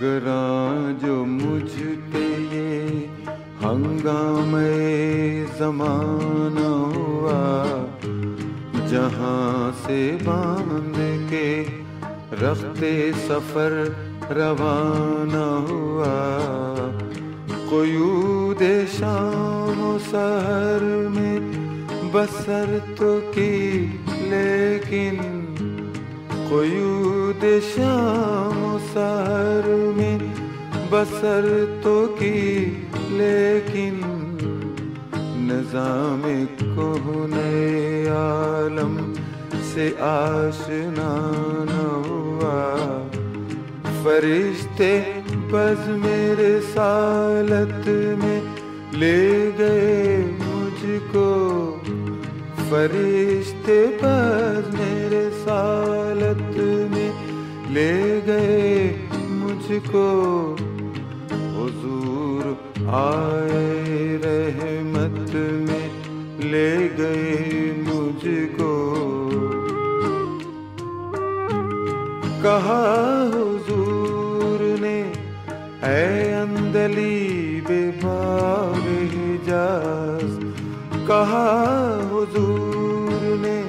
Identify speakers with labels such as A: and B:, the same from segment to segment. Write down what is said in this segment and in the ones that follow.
A: गरां जो मुझ पे ये हंगामे ज़माना हुआ, जहां से बांध के रखते सफर रवाना हुआ। क़ुयूद शाम सहर में बसर तो की, लेकिन क़ुयूद शाम सहर में बसर तो की, लेकिन निज़ामे कोहने आलम से आशना न हुआ। फरिश्ते बज़ मेरे सालत में ले गए मुझको, फरिश्ते बज़ मेरे सालत में ले गए मुझको। हुजूर आए रहमत में ले गए मुझको। कहा हुजूर ने ऐ अंदली बेबाग हिजाज, कहा हुजूर ने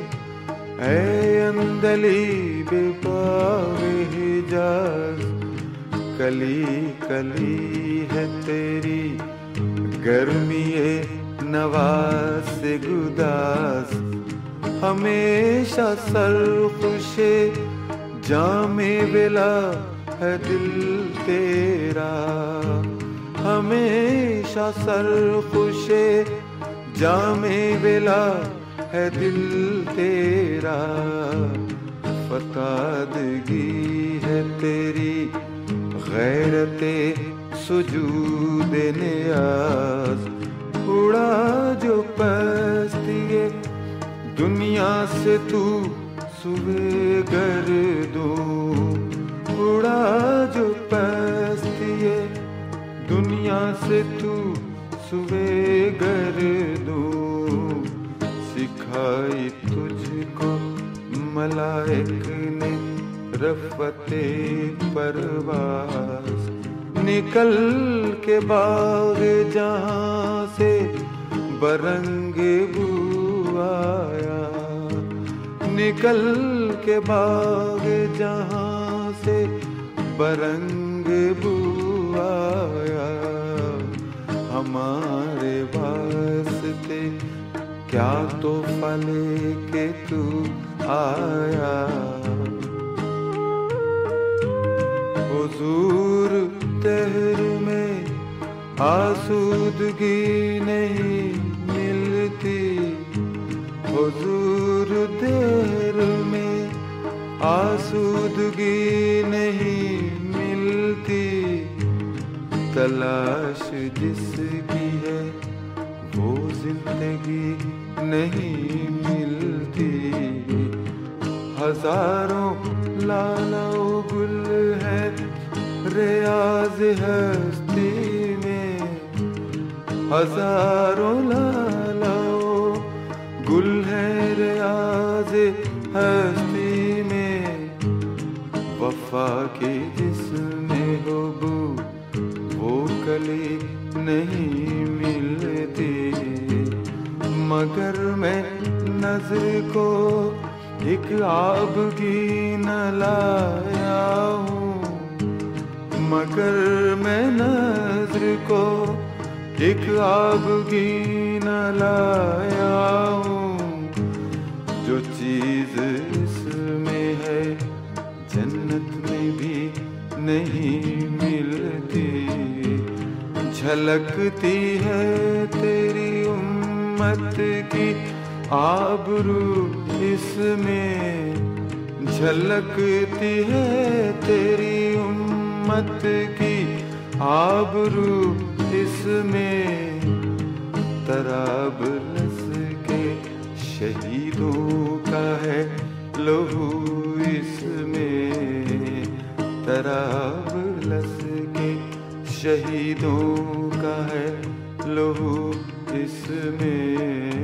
A: ऐ अंदली बेबाग हिजाज। कली कली है तेरी गर्मीए नवाज से गुदास, हमेशा सरखुशे जामे बिला है दिल तेरा, हमेशा सरखुशे जामे बिला है दिल तेरा। फतादगी है तेरी गैरते सुजूद नियाज, उड़ा जो पस्तिए दुनिया से तू सुबह गर्दूं, उड़ा जो पस्तिए दुनिया से तू सुबह गर्दूं। सिखाई तुझको मलाइक ने रफ़ते परवाज़, निकल के बाग जहाँ से बरंगे बू आया, निकल के बाग जहाँ से बरंगे बू आया। हमारे वास्ते क्या तोहफ़ा लेके तू आया। हुजूर दहर में आसूदगी नहीं मिलती, हुजूर दहर में आसूदगी नहीं मिलती। तलाश जिसकी है वो जिंदगी नहीं मिलती। हजारों लाला गुल है रियाज हस्ती में, हजारों लाला गुल है रियाज हस्ती में। वफा की जिसमें हो बू वो कली नहीं मिलती, मगर मैं नजर को एक आबगी न लाया हूँ, मगर मैं नजर को एक आबगी न लाया हूँ। जो चीज इसमें है जन्नत में भी नहीं मिलती। झलकती है तेरी उम्मत की आबरू इसमें, झलकती है तेरी उम्मत की आबरू इसमें। तराबलस के शहीदों का है लहू इसमें, तराबलस के शहीदों का है लहू इसमें।